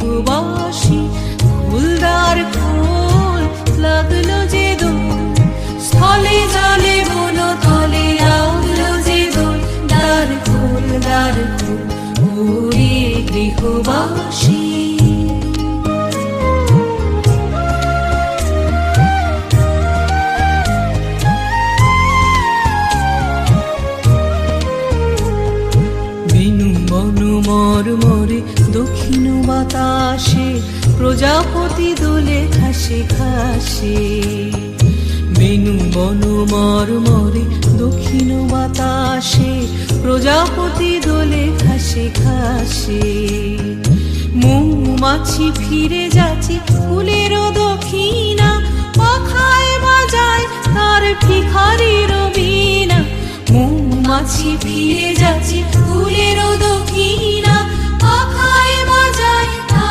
গৃহবাসী। ফুলদার ফুল লাগলো যে দোল, স্থলে জলে বন তলে লাগলো যে দোল। দ্বার খোল ওরে গৃহবাসী। মরমরে দক্ষিণ বাতাসে প্রজাপতি দোলে ঘাসে ঘাসে। বেনু বন মরমরে দক্ষিণ বাতাসে প্রজাপতি দোলে ঘাসে ঘাসে। মৌমাছি ফিরে যাচ্ছে ফুলের দক্ষিণা, পাখায় বাজায় তার ভিখারির বীণা। মৌমাছি ফিরে যাচ্ছে ফুলের দক্ষিণা, পাখায়